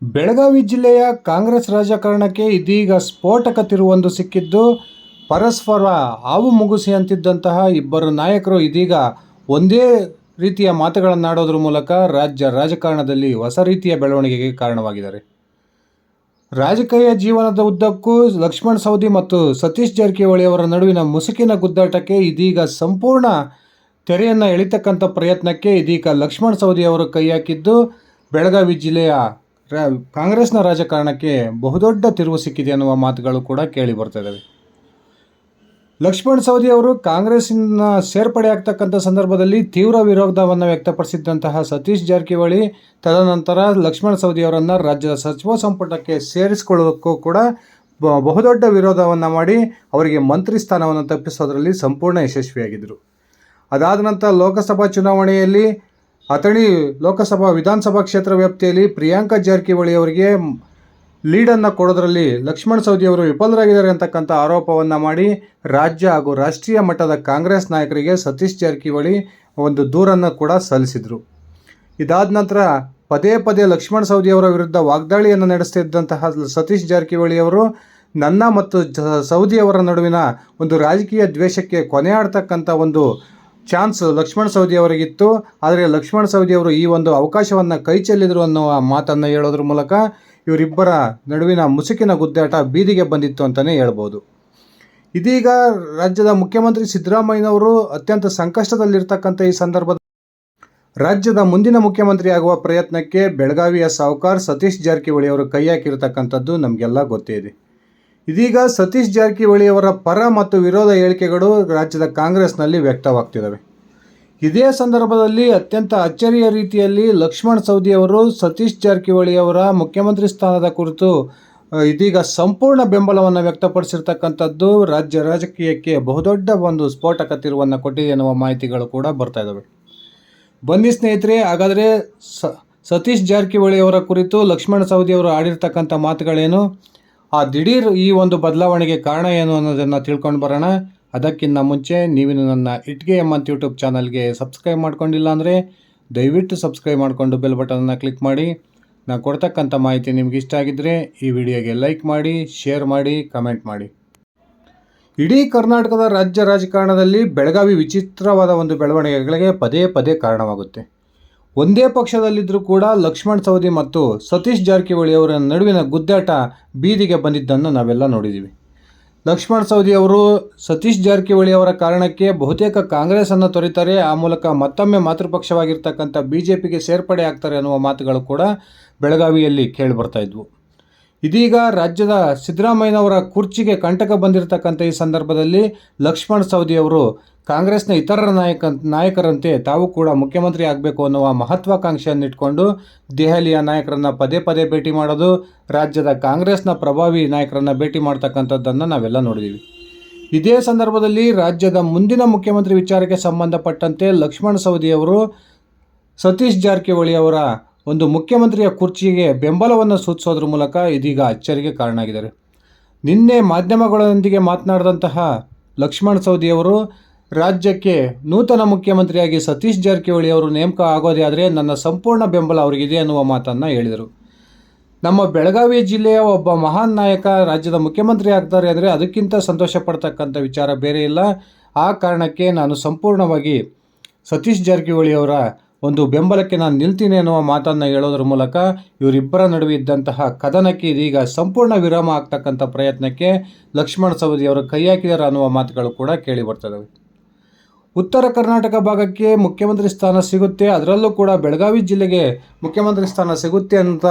ಬೆಳಗಾವಿ ಜಿಲ್ಲೆಯ ಕಾಂಗ್ರೆಸ್ ರಾಜಕಾರಣಕ್ಕೆ ಇದೀಗ ಸ್ಫೋಟಕ ತಿರುವೊಂದು ಸಿಕ್ಕಿದ್ದು, ಪರಸ್ಪರ ಹಾವು ಮುಗುಸಿ ಅಂತಿದ್ದಂತಹ ಇಬ್ಬರು ನಾಯಕರು ಇದೀಗ ಒಂದೇ ರೀತಿಯ ಮಾತುಗಳನ್ನಾಡೋದ್ರ ಮೂಲಕ ರಾಜ್ಯ ರಾಜಕಾರಣದಲ್ಲಿ ಹೊಸ ರೀತಿಯ ಬೆಳವಣಿಗೆಗೆ ಕಾರಣವಾಗಿದ್ದಾರೆ. ರಾಜಕೀಯ ಜೀವನದ ಉದ್ದಕ್ಕೂ ಲಕ್ಷ್ಮಣ್ ಸವದಿ ಮತ್ತು ಸತೀಶ್ ಜಾರಕಿಹೊಳಿ ಅವರ ನಡುವಿನ ಮುಸುಕಿನ ಗುದ್ದಾಟಕ್ಕೆ ಇದೀಗ ಸಂಪೂರ್ಣ ತೆರೆಯನ್ನು ಎಳಿತಕ್ಕಂಥ ಪ್ರಯತ್ನಕ್ಕೆ ಇದೀಗ ಲಕ್ಷ್ಮಣ್ ಸವದಿ ಅವರು ಕೈ ಹಾಕಿದ್ದು, ಬೆಳಗಾವಿ ಜಿಲ್ಲೆಯ ಕಾಂಗ್ರೆಸ್ನ ರಾಜಕಾರಣಕ್ಕೆ ಬಹುದೊಡ್ಡ ತಿರುವು ಸಿಕ್ಕಿದೆ ಅನ್ನುವ ಮಾತುಗಳು ಕೂಡ ಕೇಳಿ ಬರ್ತಿದ್ದಾವೆ. ಲಕ್ಷ್ಮಣ್ ಸವದಿ ಅವರು ಕಾಂಗ್ರೆಸ್ಸಿನ ಸೇರ್ಪಡೆ ಆಗ್ತಕ್ಕಂಥ ಸಂದರ್ಭದಲ್ಲಿ ತೀವ್ರ ವಿರೋಧವನ್ನು ವ್ಯಕ್ತಪಡಿಸಿದ್ದಂತಹ ಸತೀಶ್ ಜಾರಕಿಹೊಳಿ ತದನಂತರ ಲಕ್ಷ್ಮಣ್ ಸವದಿ ಅವರನ್ನು ರಾಜ್ಯದ ಸಚಿವ ಸಂಪುಟಕ್ಕೆ ಸೇರಿಸಿಕೊಳ್ಳೋದಕ್ಕೂ ಕೂಡ ಬಹುದೊಡ್ಡ ವಿರೋಧವನ್ನು ಮಾಡಿ ಅವರಿಗೆ ಮಂತ್ರಿ ಸ್ಥಾನವನ್ನು ತಪ್ಪಿಸೋದರಲ್ಲಿ ಸಂಪೂರ್ಣ ಯಶಸ್ವಿಯಾಗಿದ್ದರು. ಅದಾದ ನಂತರ ಲೋಕಸಭಾ ಚುನಾವಣೆಯಲ್ಲಿ ಅಥಣಿ ಲೋಕಸಭಾ ವಿಧಾನಸಭಾ ಕ್ಷೇತ್ರ ವ್ಯಾಪ್ತಿಯಲ್ಲಿ ಪ್ರಿಯಾಂಕಾ ಜಾರಕಿಹೊಳಿ ಅವರಿಗೆ ಲೀಡನ್ನು ಕೊಡೋದರಲ್ಲಿ ಲಕ್ಷ್ಮಣ್ ಸವದಿ ಅವರು ವಿಫಲರಾಗಿದ್ದಾರೆ ಅಂತಕ್ಕಂಥ ಆರೋಪವನ್ನು ಮಾಡಿ ರಾಜ್ಯ ಹಾಗೂ ರಾಷ್ಟ್ರೀಯ ಮಟ್ಟದ ಕಾಂಗ್ರೆಸ್ ನಾಯಕರಿಗೆ ಸತೀಶ್ ಜಾರಕಿಹೊಳಿ ಒಂದು ದೂರನ್ನು ಕೂಡ ಸಲ್ಲಿಸಿದರು. ಇದಾದ ನಂತರ ಪದೇ ಪದೇ ಲಕ್ಷ್ಮಣ್ ಸವದಿ ಅವರ ವಿರುದ್ಧ ವಾಗ್ದಾಳಿಯನ್ನು ನಡೆಸ್ತಿದ್ದಂತಹ ಸತೀಶ್ ಜಾರಕಿಹೊಳಿ ಅವರು ನನ್ನ ಮತ್ತು ಸವದಿ ಅವರ ನಡುವಿನ ಒಂದು ರಾಜಕೀಯ ದ್ವೇಷಕ್ಕೆ ಕೊನೆ ಆಡ್ತಕ್ಕಂಥ ಒಂದು ಚಾನ್ಸ್ ಲಕ್ಷ್ಮಣ್ ಸವದಿ ಅವರಿಗಿತ್ತು. ಆದರೆ ಲಕ್ಷ್ಮಣ್ ಸವದಿ ಅವರು ಈ ಒಂದು ಅವಕಾಶವನ್ನು ಕೈ ಚೆಲ್ಲಿದರು ಅನ್ನುವ ಮಾತನ್ನು ಹೇಳೋದ್ರ ಮೂಲಕ ಇವರಿಬ್ಬರ ನಡುವಿನ ಮುಸುಕಿನ ಗುದ್ದಾಟ ಬೀದಿಗೆ ಬಂದಿತ್ತು ಅಂತಲೇ ಹೇಳ್ಬೋದು. ಇದೀಗ ರಾಜ್ಯದ ಮುಖ್ಯಮಂತ್ರಿ ಸಿದ್ದರಾಮಯ್ಯನವರು ಅತ್ಯಂತ ಸಂಕಷ್ಟದಲ್ಲಿರ್ತಕ್ಕಂಥ ಈ ಸಂದರ್ಭದಲ್ಲಿ ರಾಜ್ಯದ ಮುಂದಿನ ಮುಖ್ಯಮಂತ್ರಿ ಆಗುವ ಪ್ರಯತ್ನಕ್ಕೆ ಬೆಳಗಾವಿಯ ಸಾಹುಕಾರ ಸತೀಶ್ ಜಾರಕಿಹೊಳಿ ಅವರು ಕೈ ಹಾಕಿರ್ತಕ್ಕಂಥದ್ದು ನಮಗೆಲ್ಲ ಗೊತ್ತೇ ಇದೆ. ಇದೀಗ ಸತೀಶ್ ಜಾರಕಿಹೊಳಿ ಅವರ ಪರ ಮತ್ತು ವಿರೋಧ ಹೇಳಿಕೆಗಳು ರಾಜ್ಯದ ಕಾಂಗ್ರೆಸ್ನಲ್ಲಿ ವ್ಯಕ್ತವಾಗ್ತಿದ್ದಾವೆ. ಇದೇ ಸಂದರ್ಭದಲ್ಲಿ ಅತ್ಯಂತ ಅಚ್ಚರಿಯ ರೀತಿಯಲ್ಲಿ ಲಕ್ಷ್ಮಣ್ ಸವದಿ ಅವರು ಸತೀಶ್ ಜಾರಕಿಹೊಳಿ ಅವರ ಮುಖ್ಯಮಂತ್ರಿ ಸ್ಥಾನದ ಕುರಿತು ಇದೀಗ ಸಂಪೂರ್ಣ ಬೆಂಬಲವನ್ನು ವ್ಯಕ್ತಪಡಿಸಿರ್ತಕ್ಕಂಥದ್ದು ರಾಜ್ಯ ರಾಜಕೀಯಕ್ಕೆ ಬಹುದೊಡ್ಡ ಒಂದು ಸ್ಫೋಟಕ ತಿರುವನ್ನು ಕೊಟ್ಟಿದೆ ಎನ್ನುವ ಮಾಹಿತಿಗಳು ಕೂಡ ಬರ್ತಾ ಇದ್ದಾವೆ. ಬನ್ನಿ ಸ್ನೇಹಿತರೆ, ಹಾಗಾದರೆ ಸತೀಶ್ ಜಾರಕಿಹೊಳಿ ಅವರ ಕುರಿತು ಲಕ್ಷ್ಮಣ್ ಸವದಿ ಅವರು ಆಡಿರ್ತಕ್ಕಂಥ ಮಾತುಗಳೇನು, ಆ ದಿಢೀರ್ ಈ ಒಂದು ಬದಲಾವಣೆಗೆ ಕಾರಣ ಏನು ಅನ್ನೋದನ್ನು ತಿಳ್ಕೊಂಡು ಬರೋಣ. ಅದಕ್ಕಿಂತ ಮುಂಚೆ ನೀವಿನ್ನು ನನ್ನ ಇಟ್ಗೆ ಎಮ್ ಅಂತ ಯೂಟ್ಯೂಬ್ ಚಾನಲ್ಗೆ ಸಬ್ಸ್ಕ್ರೈಬ್ ಮಾಡ್ಕೊಂಡಿಲ್ಲ ಅಂದರೆ ದಯವಿಟ್ಟು ಸಬ್ಸ್ಕ್ರೈಬ್ ಮಾಡಿಕೊಂಡು ಬೆಲ್ ಬಟನನ್ನು ಕ್ಲಿಕ್ ಮಾಡಿ. ನಾನು ಕೊಡ್ತಕ್ಕಂಥ ಮಾಹಿತಿ ನಿಮ್ಗೆ ಇಷ್ಟ ಆಗಿದ್ದರೆ ಈ ವಿಡಿಯೋಗೆ ಲೈಕ್ ಮಾಡಿ, ಶೇರ್ ಮಾಡಿ, ಕಮೆಂಟ್ ಮಾಡಿ. ಇಡೀ ಕರ್ನಾಟಕದ ರಾಜ್ಯ ರಾಜಕಾರಣದಲ್ಲಿ ಬೆಳಗಾವಿ ವಿಚಿತ್ರವಾದ ಒಂದು ಬೆಳವಣಿಗೆಗಳಿಗೆ ಪದೇ ಪದೇ ಕಾರಣವಾಗುತ್ತೆ. ಒಂದೇ ಪಕ್ಷದಲ್ಲಿದ್ದರೂ ಕೂಡ ಲಕ್ಷ್ಮಣ್ ಸವದಿ ಮತ್ತು ಸತೀಶ್ ಜಾರಕಿಹೊಳಿ ಅವರ ನಡುವಿನ ಗುದ್ದಾಟ ಬೀದಿಗೆ ಬಂದಿದ್ದನ್ನು ನಾವೆಲ್ಲ ನೋಡಿದ್ದೀವಿ. ಲಕ್ಷ್ಮಣ್ ಸವದಿ ಅವರು ಸತೀಶ್ ಜಾರಕಿಹೊಳಿ ಅವರ ಕಾರಣಕ್ಕೆ ಬಹುತೇಕ ಕಾಂಗ್ರೆಸ್ಸನ್ನು ತೊರೆತಾರೆ, ಆ ಮೂಲಕ ಮತ್ತೊಮ್ಮೆ ಮಾತೃಪಕ್ಷವಾಗಿರ್ತಕ್ಕಂಥ BJPಗೆ ಸೇರ್ಪಡೆ ಆಗ್ತಾರೆ ಅನ್ನುವ ಮಾತುಗಳು ಕೂಡ ಬೆಳಗಾವಿಯಲ್ಲಿ ಕೇಳಿಬರ್ತಾ ಇದ್ವು. ಇದೀಗ ರಾಜ್ಯದ ಸಿದ್ದರಾಮಯ್ಯನವರ ಕುರ್ಚಿಗೆ ಕಂಟಕ ಬಂದಿರತಕ್ಕಂಥ ಈ ಸಂದರ್ಭದಲ್ಲಿ ಲಕ್ಷ್ಮಣ್ ಸವದಿ ಅವರು ಕಾಂಗ್ರೆಸ್ನ ಇತರ ನಾಯಕರಂತೆ ತಾವು ಕೂಡ ಮುಖ್ಯಮಂತ್ರಿ ಆಗಬೇಕು ಅನ್ನುವ ಮಹತ್ವಾಕಾಂಕ್ಷೆಯನ್ನು ಇಟ್ಕೊಂಡು ದೆಹಲಿಯ ನಾಯಕರನ್ನು ಪದೇ ಪದೇ ಭೇಟಿ ಮಾಡೋದು, ರಾಜ್ಯದ ಕಾಂಗ್ರೆಸ್ನ ಪ್ರಭಾವಿ ನಾಯಕರನ್ನು ಭೇಟಿ ಮಾಡ್ತಕ್ಕಂಥದ್ದನ್ನು ನಾವೆಲ್ಲ ನೋಡಿದ್ದೀವಿ. ಇದೇ ಸಂದರ್ಭದಲ್ಲಿ ರಾಜ್ಯದ ಮುಂದಿನ ಮುಖ್ಯಮಂತ್ರಿ ವಿಚಾರಕ್ಕೆ ಸಂಬಂಧಪಟ್ಟಂತೆ ಲಕ್ಷ್ಮಣ್ ಸವದಿ ಅವರು ಸತೀಶ್ ಜಾರಕಿಹೊಳಿ ಅವರ ಒಂದು ಮುಖ್ಯಮಂತ್ರಿಯ ಕುರ್ಚಿಗೆ ಬೆಂಬಲವನ್ನು ಸೂಚಿಸೋದ್ರ ಮೂಲಕ ಇದೀಗ ಅಚ್ಚರಿಗೆ ಕಾರಣ ಆಗಿದ್ದಾರೆ. ನಿನ್ನೆ ಮಾಧ್ಯಮಗಳೊಂದಿಗೆ ಮಾತನಾಡಿದಂತಹ ಲಕ್ಷ್ಮಣ್ ಸವದಿ ಅವರು ರಾಜ್ಯಕ್ಕೆ ನೂತನ ಮುಖ್ಯಮಂತ್ರಿಯಾಗಿ ಸತೀಶ್ ಜಾರಕಿಹೊಳಿ ಅವರು ನೇಮಕ ಆಗೋದೇ ಆದರೆ ನನ್ನ ಸಂಪೂರ್ಣ ಬೆಂಬಲ ಅವರಿಗಿದೆ ಅನ್ನುವ ಮಾತನ್ನು ಹೇಳಿದರು. ನಮ್ಮ ಬೆಳಗಾವಿ ಜಿಲ್ಲೆಯ ಒಬ್ಬ ಮಹಾನ್ ನಾಯಕ ರಾಜ್ಯದ ಮುಖ್ಯಮಂತ್ರಿ ಆಗ್ತಾರೆ ಅಂದರೆ ಅದಕ್ಕಿಂತ ಸಂತೋಷ ಪಡ್ತಕ್ಕಂಥ ವಿಚಾರ ಬೇರೆ ಇಲ್ಲ. ಆ ಕಾರಣಕ್ಕೆ ನಾನು ಸಂಪೂರ್ಣವಾಗಿ ಸತೀಶ್ ಜಾರಕಿಹೊಳಿ ಅವರ ಒಂದು ಬೆಂಬಲಕ್ಕೆ ನಾನು ನಿಲ್ತೀನಿ ಅನ್ನುವ ಮಾತನ್ನು ಹೇಳೋದ್ರ ಮೂಲಕ ಇವರಿಬ್ಬರ ನಡುವೆ ಇದ್ದಂತಹ ಕದನಕ್ಕೆ ಇದೀಗ ಸಂಪೂರ್ಣ ವಿರಾಮ ಆಗ್ತಕ್ಕಂಥ ಪ್ರಯತ್ನಕ್ಕೆ ಲಕ್ಷ್ಮಣ್ ಸವದಿ ಅವರು ಕೈ ಹಾಕಿದ್ದಾರೆ ಅನ್ನುವ ಮಾತುಗಳು ಕೂಡ ಕೇಳಿ ಬರ್ತದವೆ. ಉತ್ತರ ಕರ್ನಾಟಕ ಭಾಗಕ್ಕೆ ಮುಖ್ಯಮಂತ್ರಿ ಸ್ಥಾನ ಸಿಗುತ್ತೆ, ಅದರಲ್ಲೂ ಕೂಡ ಬೆಳಗಾವಿ ಜಿಲ್ಲೆಗೆ ಮುಖ್ಯಮಂತ್ರಿ ಸ್ಥಾನ ಸಿಗುತ್ತೆ ಅಂತ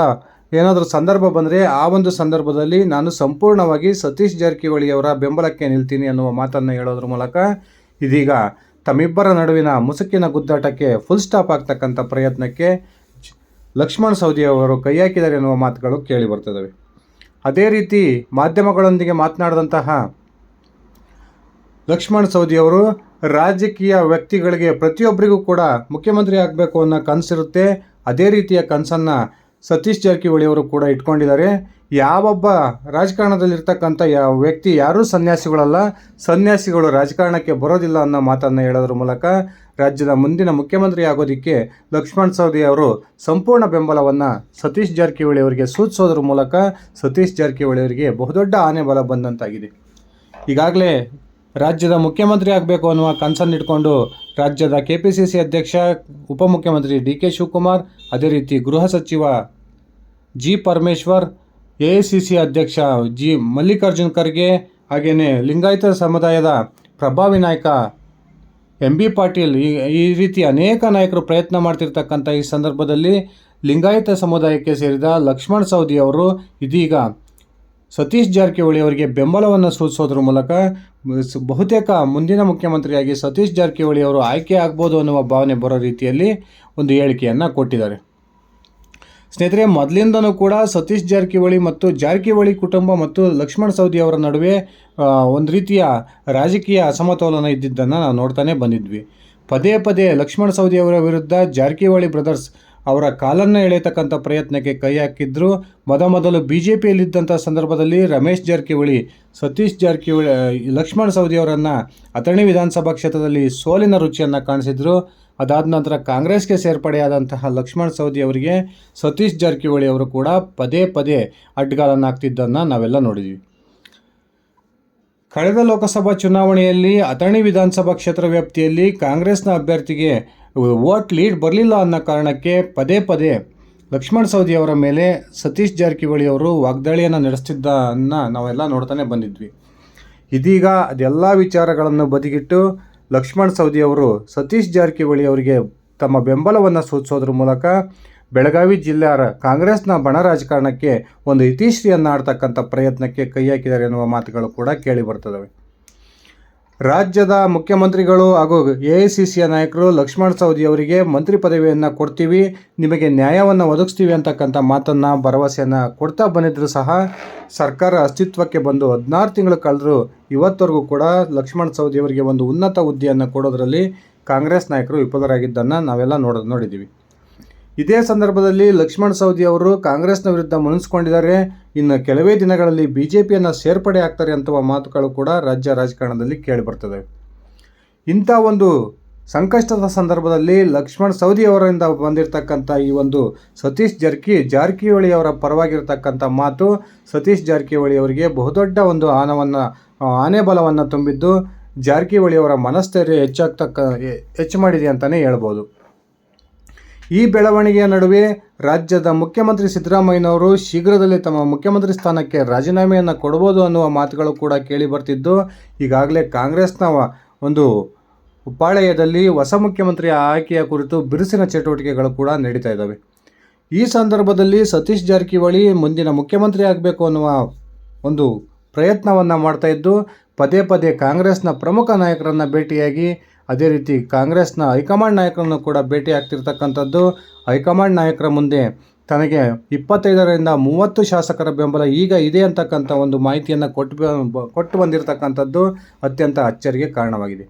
ಏನಾದರೂ ಸಂದರ್ಭ ಬಂದರೆ ಆ ಒಂದು ಸಂದರ್ಭದಲ್ಲಿ ನಾನು ಸಂಪೂರ್ಣವಾಗಿ ಸತೀಶ್ ಜಾರಕಿಹೊಳಿ ಅವರ ಬೆಂಬಲಕ್ಕೆ ನಿಲ್ತೀನಿ ಅನ್ನುವ ಮಾತನ್ನು ಹೇಳೋದ್ರ ಮೂಲಕ ಇದೀಗ ತಮ್ಮಿಬ್ಬರ ನಡುವಿನ ಮುಸುಕಿನ ಗುದ್ದಾಟಕ್ಕೆ ಫುಲ್ ಸ್ಟಾಪ್ ಆಗ್ತಕ್ಕಂಥ ಪ್ರಯತ್ನಕ್ಕೆ ಲಕ್ಷ್ಮಣ್ ಸವದಿ ಅವರು ಕೈ ಹಾಕಿದ್ದಾರೆ ಎನ್ನುವ ಮಾತುಗಳು ಕೇಳಿ ಬರ್ತದವೆ. ಅದೇ ರೀತಿ ಮಾಧ್ಯಮಗಳೊಂದಿಗೆ ಮಾತನಾಡಿದಂತಹ ಲಕ್ಷ್ಮಣ್ ಸವದಿ ಅವರು ರಾಜಕೀಯ ವ್ಯಕ್ತಿಗಳಿಗೆ ಪ್ರತಿಯೊಬ್ಬರಿಗೂ ಕೂಡ ಮುಖ್ಯಮಂತ್ರಿ ಆಗಬೇಕು ಅನ್ನೋ ಕನಸಿರುತ್ತೆ, ಅದೇ ರೀತಿಯ ಕನಸನ್ನು ಸತೀಶ್ ಜಾರಕಿಹೊಳಿ ಅವರು ಕೂಡ ಇಟ್ಕೊಂಡಿದ್ದಾರೆ. ಯಾವೊಬ್ಬ ರಾಜಕಾರಣದಲ್ಲಿರ್ತಕ್ಕಂಥ ಯಾವ ವ್ಯಕ್ತಿ ಯಾರೂ ಸನ್ಯಾಸಿಗಳಲ್ಲ, ಸನ್ಯಾಸಿಗಳು ರಾಜಕಾರಣಕ್ಕೆ ಬರೋದಿಲ್ಲ ಅನ್ನೋ ಮಾತನ್ನು ಹೇಳೋದ್ರ ಮೂಲಕ ರಾಜ್ಯದ ಮುಂದಿನ ಮುಖ್ಯಮಂತ್ರಿ ಆಗೋದಕ್ಕೆ ಲಕ್ಷ್ಮಣ್ ಸವದಿ ಅವರು ಸಂಪೂರ್ಣ ಬೆಂಬಲವನ್ನು ಸತೀಶ್ ಜಾರಕಿಹೊಳಿ ಅವರಿಗೆ ಸೂಚಿಸೋದ್ರ ಮೂಲಕ ಸತೀಶ್ ಜಾರಕಿಹೊಳಿ ಅವರಿಗೆ ಬಹುದೊಡ್ಡ ಆನೆ ಬಲ ಬಂದಂತಾಗಿದೆ. ಈಗಾಗಲೇ ರಾಜ್ಯದ ಮುಖ್ಯಮಂತ್ರಿ ಆಗಬೇಕು ಅನ್ನುವ ಕನಸನ್ನು ಇಟ್ಕೊಂಡು ರಾಜ್ಯದ KPCC ಅಧ್ಯಕ್ಷ ಉಪಮುಖ್ಯಮಂತ್ರಿ DK ಶಿವಕುಮಾರ್, ಅದೇ ರೀತಿ ಗೃಹ ಸಚಿವ G ಪರಮೇಶ್ವರ್, AICC ಅಧ್ಯಕ್ಷ ಮಲ್ಲಿಕಾರ್ಜುನ್ ಖರ್ಗೆ, ಹಾಗೆಯೇ ಲಿಂಗಾಯತ ಸಮುದಾಯದ ಪ್ರಭಾವಿ ನಾಯಕ MB ಪಾಟೀಲ್, ಈ ರೀತಿ ಅನೇಕ ನಾಯಕರು ಪ್ರಯತ್ನ ಮಾಡ್ತಿರ್ತಕ್ಕಂಥ ಈ ಸಂದರ್ಭದಲ್ಲಿ ಲಿಂಗಾಯತ ಸಮುದಾಯಕ್ಕೆ ಸೇರಿದ ಲಕ್ಷ್ಮಣ್ ಸವದಿ ಅವರು ಇದೀಗ ಸತೀಶ್ ಜಾರಕಿಹೊಳಿ ಅವರಿಗೆ ಬೆಂಬಲವನ್ನು ಸೂಚಿಸೋದ್ರ ಮೂಲಕ ಬಹುತೇಕ ಮುಂದಿನ ಮುಖ್ಯಮಂತ್ರಿಯಾಗಿ ಸತೀಶ್ ಜಾರಕಿಹೊಳಿ ಅವರು ಆಯ್ಕೆ ಆಗ್ಬೋದು ಅನ್ನುವ ಭಾವನೆ ಬರೋ ರೀತಿಯಲ್ಲಿ ಒಂದು ಹೇಳಿಕೆಯನ್ನು ಕೊಟ್ಟಿದ್ದಾರೆ. ಸ್ನೇಹಿತರೆ, ಮೊದಲಿಂದನೂ ಕೂಡ ಸತೀಶ್ ಜಾರಕಿಹೊಳಿ ಮತ್ತು ಜಾರಕಿಹೊಳಿ ಕುಟುಂಬ ಮತ್ತು ಲಕ್ಷ್ಮಣ್ ಸವದಿ ಅವರ ನಡುವೆ ಒಂದು ರೀತಿಯ ರಾಜಕೀಯ ಅಸಮತೋಲನ ಇದ್ದಿದ್ದನ್ನು ನಾವು ನೋಡ್ತಾನೆ ಬಂದಿದ್ವಿ. ಪದೇ ಪದೇ ಲಕ್ಷ್ಮಣ್ ಸವದಿ ಅವರ ವಿರುದ್ಧ ಜಾರಕಿಹೊಳಿ ಬ್ರದರ್ಸ್ ಅವರ ಕಾಲನ್ನು ಎಳೆಯತಕ್ಕಂಥ ಪ್ರಯತ್ನಕ್ಕೆ ಕೈ ಹಾಕಿದ್ರು. ಮೊದಲು BJPಯಲ್ಲಿದ್ದಂಥ ಸಂದರ್ಭದಲ್ಲಿ ರಮೇಶ್ ಜಾರಕಿಹೊಳಿ ಸತೀಶ್ ಜಾರಕಿಹೊಳಿ ಲಕ್ಷ್ಮಣ್ ಸವದಿ ಅವರನ್ನು ಅಥಣಿ ವಿಧಾನಸಭಾ ಕ್ಷೇತ್ರದಲ್ಲಿ ಸೋಲಿನ ರುಚಿಯನ್ನು ಕಾಣಿಸಿದ್ರು. ಅದಾದ ನಂತರ ಕಾಂಗ್ರೆಸ್ಗೆ ಸೇರ್ಪಡೆಯಾದಂತಹ ಲಕ್ಷ್ಮಣ್ ಸವದಿ ಅವರಿಗೆ ಸತೀಶ್ ಜಾರಕಿಹೊಳಿ ಅವರು ಕೂಡ ಪದೇ ಪದೇ ಅಡ್ಡಗಾಲನ್ನು ಹಾಕ್ತಿದ್ದನ್ನು ನಾವೆಲ್ಲ ನೋಡಿದ್ವಿ. ಕಳೆದ ಲೋಕಸಭಾ ಚುನಾವಣೆಯಲ್ಲಿ ಅಥಣಿ ವಿಧಾನಸಭಾ ಕ್ಷೇತ್ರ ವ್ಯಾಪ್ತಿಯಲ್ಲಿ ಕಾಂಗ್ರೆಸ್ನ ಅಭ್ಯರ್ಥಿಗೆ ವೋಟ್ ಲೀಡ್ ಬರಲಿಲ್ಲ ಅನ್ನೋ ಕಾರಣಕ್ಕೆ ಪದೇ ಪದೇ ಲಕ್ಷ್ಮಣ್ ಸವದಿ ಅವರ ಮೇಲೆ ಸತೀಶ್ ಜಾರಕಿಹೊಳಿ ಅವರು ವಾಗ್ದಾಳಿಯನ್ನು ನಡೆಸ್ತಿದ್ದನ್ನು ನಾವೆಲ್ಲ ನೋಡ್ತಾನೆ ಬಂದಿದ್ವಿ. ಇದೀಗ ಅದೆಲ್ಲ ವಿಚಾರಗಳನ್ನು ಬದಿಗಿಟ್ಟು ಲಕ್ಷ್ಮಣ್ ಸವದಿ ಅವರು ಸತೀಶ್ ಜಾರಕಿಹೊಳಿ ಅವರಿಗೆ ತಮ್ಮ ಬೆಂಬಲವನ್ನು ಸೂಚಿಸೋದ್ರ ಮೂಲಕ ಬೆಳಗಾವಿ ಜಿಲ್ಲೆಯ ಕಾಂಗ್ರೆಸ್ನ ಬಣ ರಾಜಕಾರಣಕ್ಕೆ ಒಂದು ಇತಿಶ್ರೀಯನ್ನು ಆಡ್ತಕ್ಕಂಥ ಪ್ರಯತ್ನಕ್ಕೆ ಕೈ ಹಾಕಿದ್ದಾರೆ ಎನ್ನುವ ಮಾತುಗಳು ಕೂಡ ಕೇಳಿ ಬರ್ತದವೆ. ರಾಜ್ಯದ ಮುಖ್ಯಮಂತ್ರಿಗಳು ಹಾಗೂ AICCಯ ನಾಯಕರು ಲಕ್ಷ್ಮಣ್ ಸವದಿ ಅವರಿಗೆ ಮಂತ್ರಿ ಪದವಿಯನ್ನು ಕೊಡ್ತೀವಿ, ನಿಮಗೆ ನ್ಯಾಯವನ್ನು ಒದಗಿಸ್ತೀವಿ ಅಂತಕ್ಕಂಥ ಮಾತನ್ನು ಭರವಸೆಯನ್ನು ಕೊಡ್ತಾ ಬಂದಿದ್ದರೂ ಸಹ ಸರ್ಕಾರ ಅಸ್ತಿತ್ವಕ್ಕೆ ಬಂದು 16 ತಿಂಗಳು ಕಳೆದರೂ ಇವತ್ತವರೆಗೂ ಕೂಡ ಲಕ್ಷ್ಮಣ್ ಸವದಿ ಅವರಿಗೆ ಒಂದು ಉನ್ನತ ಹುದ್ದೆಯನ್ನು ಕೊಡೋದರಲ್ಲಿ ಕಾಂಗ್ರೆಸ್ ನಾಯಕರು ವಿಫಲರಾಗಿದ್ದನ್ನು ನಾವೆಲ್ಲ ನೋಡಿದ್ದೀವಿ. ಇದೇ ಸಂದರ್ಭದಲ್ಲಿ ಲಕ್ಷ್ಮಣ್ ಸವದಿ ಅವರು ಕಾಂಗ್ರೆಸ್ನ ವಿರುದ್ಧ ಮುನಿಸ್ಕೊಂಡಿದ್ದಾರೆ. ಇನ್ನು ಕೆಲವೇ ದಿನಗಳಲ್ಲಿ BJPಯನ್ನು ಸೇರ್ಪಡೆ ಆಗ್ತಾರೆ ಅಂತವ ಮಾತುಗಳು ಕೂಡ ರಾಜ್ಯ ರಾಜಕಾರಣದಲ್ಲಿ ಕೇಳಿಬರ್ತದೆ. ಇಂಥ ಒಂದು ಸಂಕಷ್ಟದ ಸಂದರ್ಭದಲ್ಲಿ ಲಕ್ಷ್ಮಣ್ ಸವದಿ ಅವರಿಂದ ಬಂದಿರತಕ್ಕಂಥ ಈ ಒಂದು ಸತೀಶ್ ಜಾರಕಿಹೊಳಿ ಅವರ ಪರವಾಗಿರ್ತಕ್ಕಂಥ ಮಾತು ಸತೀಶ್ ಜಾರಕಿಹೊಳಿ ಅವರಿಗೆ ಬಹುದೊಡ್ಡ ಒಂದು ಆನೆ ಬಲವನ್ನು ತುಂಬಿದ್ದು ಜಾರಕಿಹೊಳಿ ಅವರ ಮನಸ್ಥೈರ್ಯ ಹೆಚ್ಚು ಮಾಡಿದೆ ಅಂತಲೇ ಹೇಳ್ಬೋದು. ಈ ಬೆಳವಣಿಗೆಯ ನಡುವೆ ರಾಜ್ಯದ ಮುಖ್ಯಮಂತ್ರಿ ಸಿದ್ದರಾಮಯ್ಯನವರು ಶೀಘ್ರದಲ್ಲೇ ತಮ್ಮ ಮುಖ್ಯಮಂತ್ರಿ ಸ್ಥಾನಕ್ಕೆ ರಾಜೀನಾಮೆಯನ್ನು ಕೊಡಬಹುದು ಅನ್ನುವ ಮಾತುಗಳು ಕೂಡ ಕೇಳಿ ಬರ್ತಿದ್ದು, ಈಗಾಗಲೇ ಕಾಂಗ್ರೆಸ್ನ ಒಂದು ಪಾಳೆಯದಲ್ಲಿ ಹೊಸ ಮುಖ್ಯಮಂತ್ರಿಯ ಆಯ್ಕೆಯ ಕುರಿತು ಬಿರುಸಿನ ಚಟುವಟಿಕೆಗಳು ಕೂಡ ನಡೀತಾ ಇದ್ದಾವೆ. ಈ ಸಂದರ್ಭದಲ್ಲಿ ಸತೀಶ್ ಜಾರಕಿಹೊಳಿ ಮುಂದಿನ ಮುಖ್ಯಮಂತ್ರಿ ಆಗಬೇಕು ಅನ್ನುವ ಒಂದು ಪ್ರಯತ್ನವನ್ನು ಮಾಡ್ತಾ ಇದ್ದು ಪದೇ ಪದೇ ಕಾಂಗ್ರೆಸ್ನ ಪ್ರಮುಖ ನಾಯಕರನ್ನು ಭೇಟಿಯಾಗಿ ಅದೇ ರೀತಿ ಕಾಂಗ್ರೆಸ್ನ ಹೈಕಮಾಂಡ್ ನಾಯಕರನ್ನು ಕೂಡ ಭೇಟಿ ಆಗ್ತಿರ್ತಕ್ಕಂಥದ್ದು. ಹೈಕಮಾಂಡ್ ನಾಯಕರ ಮುಂದೆ ತನಗೆ 25ರಿಂದ 30 ಶಾಸಕರ ಬೆಂಬಲ ಈಗ ಇದೆ ಅಂತಕ್ಕಂಥ ಒಂದು ಮಾಹಿತಿಯನ್ನು ಕೊಟ್ಟು ಬಂದಿರತಕ್ಕಂಥದ್ದು ಅತ್ಯಂತ ಅಚ್ಚರಿಗೆ ಕಾರಣವಾಗಿದೆ.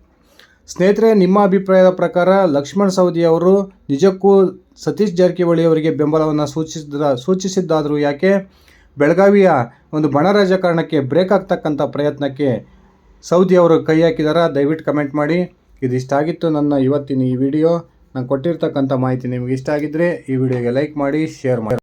ಸ್ನೇಹಿತರೆ, ನಿಮ್ಮ ಅಭಿಪ್ರಾಯದ ಪ್ರಕಾರ ಲಕ್ಷ್ಮಣ್ ಸವದಿ ಅವರು ನಿಜಕ್ಕೂ ಸತೀಶ್ ಜಾರಕಿಹೊಳಿ ಅವರಿಗೆ ಬೆಂಬಲವನ್ನು ಸೂಚಿಸಿದ್ದಾದರೂ ಯಾಕೆ? ಬೆಳಗಾವಿಯ ಒಂದು ಬಣ ರಾಜಕಾರಣಕ್ಕೆ ಬ್ರೇಕ್ ಆಗ್ತಕ್ಕಂಥ ಪ್ರಯತ್ನಕ್ಕೆ ಸವದಿ ಅವರು ಕೈ ಹಾಕಿದಾರ? ದಯವಿಟ್ಟು ಕಮೆಂಟ್ ಮಾಡಿ. ಇದಿಷ್ಟ ಆಗಿತ್ತು ನನ್ನ ಇವತ್ತಿನ ಈ ವಿಡಿಯೋ. ನಾನು ಕೊಟ್ಟಿರ್ತಕ್ಕಂಥ ಮಾಹಿತಿ ನಿಮಗೆ ಇಷ್ಟ ಆಗಿದ್ದರೆ ಈ ವಿಡಿಯೋಗೆ ಲೈಕ್ ಮಾಡಿ, ಶೇರ್ ಮಾಡಿ.